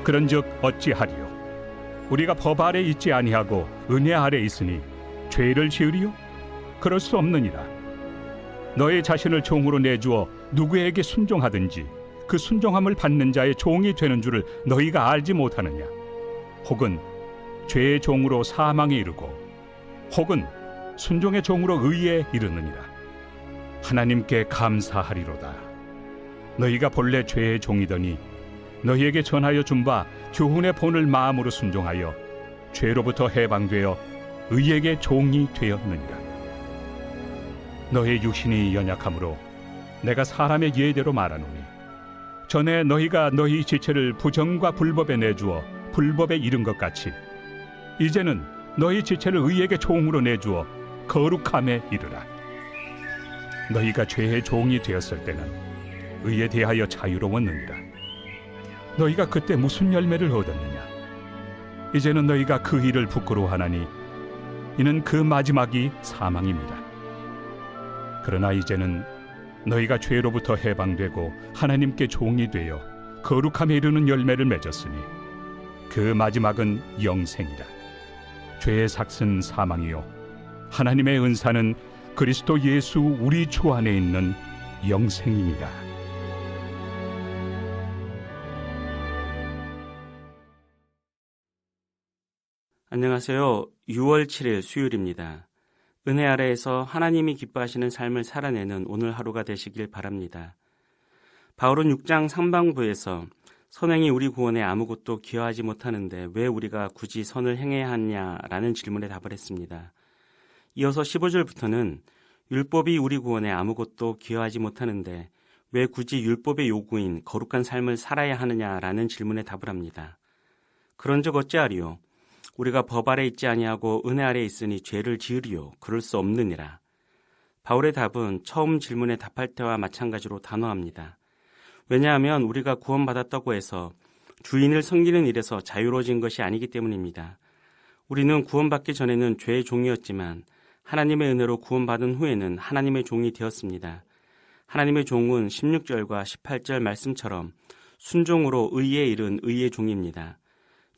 그런즉 어찌하리요? 우리가 법 아래 있지 아니하고 은혜 아래 있으니 죄를 지으리요? 그럴 수 없느니라. 너의 자신을 종으로 내주어 누구에게 순종하든지 그 순종함을 받는 자의 종이 되는 줄을 너희가 알지 못하느냐? 혹은 죄의 종으로 사망에 이르고 혹은 순종의 종으로 의에 이르느니라. 하나님께 감사하리로다. 너희가 본래 죄의 종이더니 너희에게 전하여 준 바 교훈의 본을 마음으로 순종하여 죄로부터 해방되어 의에게 종이 되었느니라. 너희 육신이 연약하므로 내가 사람의 예대로 말하노니 전에 너희가 너희 지체를 부정과 불법에 내주어 불법에 이른 것 같이 이제는 너희 지체를 의에게 종으로 내주어 거룩함에 이르라. 너희가 죄의 종이 되었을 때는 의에 대하여 자유로웠느니라. 너희가 그때 무슨 열매를 얻었느냐? 이제는 너희가 그 일을 부끄러워하나니 이는 그 마지막이 사망입니다. 그러나 이제는 너희가 죄로부터 해방되고 하나님께 종이 되어 거룩함에 이르는 열매를 맺었으니 그 마지막은 영생이라. 죄의 삭은 사망이요 하나님의 은사는 그리스도 예수 우리 주 안에 있는 영생입니다. 안녕하세요. 6월 7일 수요일입니다. 은혜 아래에서 하나님이 기뻐하시는 삶을 살아내는 오늘 하루가 되시길 바랍니다. 바울은 6장 상반부에서 선행이 우리 구원에 아무것도 기여하지 못하는데 왜 우리가 굳이 선을 행해야 하냐라는 질문에 답을 했습니다. 이어서 15절부터는 율법이 우리 구원에 아무것도 기여하지 못하는데 왜 굳이 율법의 요구인 거룩한 삶을 살아야 하느냐라는 질문에 답을 합니다. 그런즉 어찌하리요? 우리가 법 아래 있지 아니하고 은혜 아래 있으니 죄를 지으리요? 그럴 수 없느니라. 바울의 답은 처음 질문에 답할 때와 마찬가지로 단호합니다. 왜냐하면 우리가 구원받았다고 해서 주인을 섬기는 일에서 자유로워진 것이 아니기 때문입니다. 우리는 구원받기 전에는 죄의 종이었지만 하나님의 은혜로 구원받은 후에는 하나님의 종이 되었습니다. 하나님의 종은 16절과 18절 말씀처럼 순종으로 의에 이른 의의 종입니다.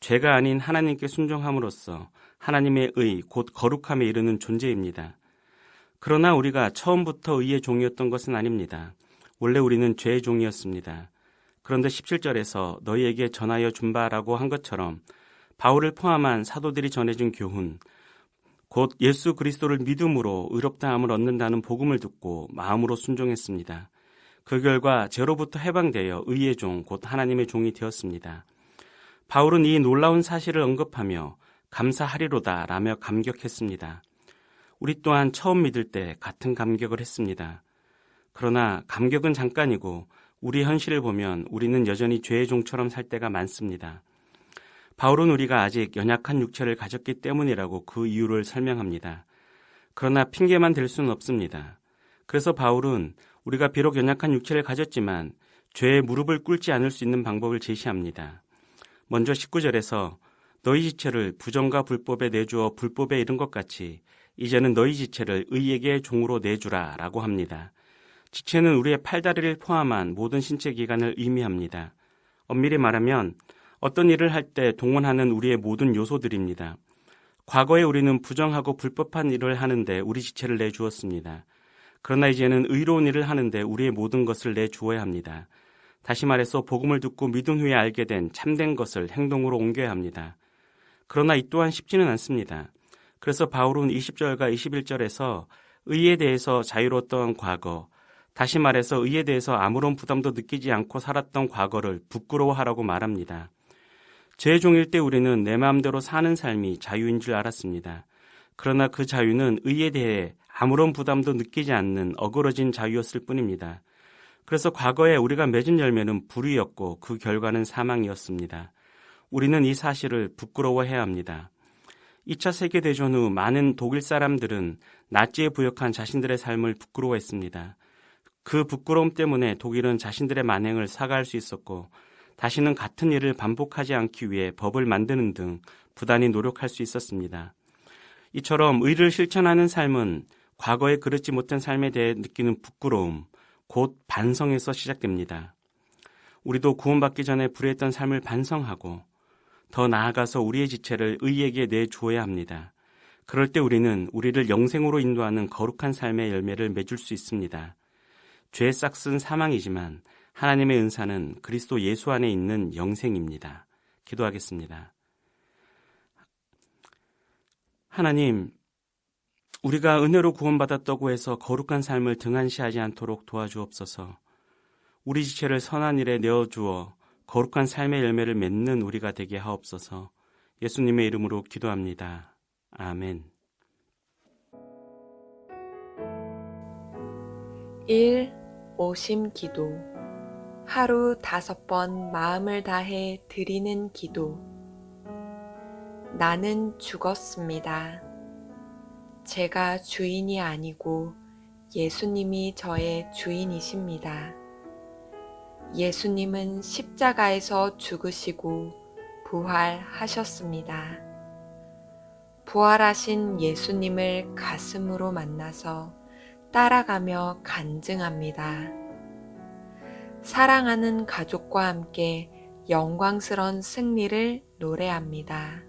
죄가 아닌 하나님께 순종함으로써 하나님의 의, 곧 거룩함에 이르는 존재입니다. 그러나 우리가 처음부터 의의 종이었던 것은 아닙니다. 원래 우리는 죄의 종이었습니다. 그런데 17절에서 너희에게 전하여 준 바라고 한 것처럼 바울을 포함한 사도들이 전해준 교훈, 곧 예수 그리스도를 믿음으로 의롭다함을 얻는다는 복음을 듣고 마음으로 순종했습니다. 그 결과 죄로부터 해방되어 의의 종, 곧 하나님의 종이 되었습니다. 바울은 이 놀라운 사실을 언급하며 감사하리로다 라며 감격했습니다. 우리 또한 처음 믿을 때 같은 감격을 했습니다. 그러나 감격은 잠깐이고 우리 현실을 보면 우리는 여전히 죄의 종처럼 살 때가 많습니다. 바울은 우리가 아직 연약한 육체를 가졌기 때문이라고 그 이유를 설명합니다. 그러나 핑계만 댈 수는 없습니다. 그래서 바울은 우리가 비록 연약한 육체를 가졌지만 죄의 무릎을 꿇지 않을 수 있는 방법을 제시합니다. 먼저 19절에서 너희 지체를 부정과 불법에 내주어 불법에 이른 것 같이 이제는 너희 지체를 의에게 종으로 내주라 라고 합니다. 지체는 우리의 팔다리를 포함한 모든 신체 기관을 의미합니다. 엄밀히 말하면 어떤 일을 할 때 동원하는 우리의 모든 요소들입니다. 과거에 우리는 부정하고 불법한 일을 하는데 우리 지체를 내주었습니다. 그러나 이제는 의로운 일을 하는데 우리의 모든 것을 내주어야 합니다. 다시 말해서 복음을 듣고 믿은 후에 알게 된 참된 것을 행동으로 옮겨야 합니다. 그러나 이 또한 쉽지는 않습니다. 그래서 바울은 20절과 21절에서 의에 대해서 자유로웠던 과거, 다시 말해서 의에 대해서 아무런 부담도 느끼지 않고 살았던 과거를 부끄러워하라고 말합니다. 죄의 종일 때 우리는 내 마음대로 사는 삶이 자유인 줄 알았습니다. 그러나 그 자유는 의에 대해 아무런 부담도 느끼지 않는 어그러진 자유였을 뿐입니다. 그래서 과거에 우리가 맺은 열매는 불의였고 그 결과는 사망이었습니다. 우리는 이 사실을 부끄러워해야 합니다. 2차 세계대전 후 많은 독일 사람들은 나치에 부역한 자신들의 삶을 부끄러워했습니다. 그 부끄러움 때문에 독일은 자신들의 만행을 사과할 수 있었고 다시는 같은 일을 반복하지 않기 위해 법을 만드는 등 부단히 노력할 수 있었습니다. 이처럼 의를 실천하는 삶은 과거에 그렇지 못한 삶에 대해 느끼는 부끄러움, 곧 반성에서 시작됩니다. 우리도 구원받기 전에 불의했던 삶을 반성하고 더 나아가서 우리의 지체를 의에게 내주어야 합니다. 그럴 때 우리는 우리를 영생으로 인도하는 거룩한 삶의 열매를 맺을 수 있습니다. 죄의 싹은 사망이지만 하나님의 은사는 그리스도 예수 안에 있는 영생입니다. 기도하겠습니다. 하나님, 우리가 은혜로 구원받았다고 해서 거룩한 삶을 등한시하지 않도록 도와주옵소서. 우리 지체를 선한 일에 내어주어 거룩한 삶의 열매를 맺는 우리가 되게 하옵소서. 예수님의 이름으로 기도합니다. 아멘. 1. 오심 기도. 하루 5번 마음을 다해 드리는 기도. 나는 죽었습니다. 제가 주인이 아니고 예수님이 저의 주인이십니다. 예수님은 십자가에서 죽으시고 부활하셨습니다. 부활하신 예수님을 가슴으로 만나서 따라가며 간증합니다. 사랑하는 가족과 함께 영광스러운 승리를 노래합니다.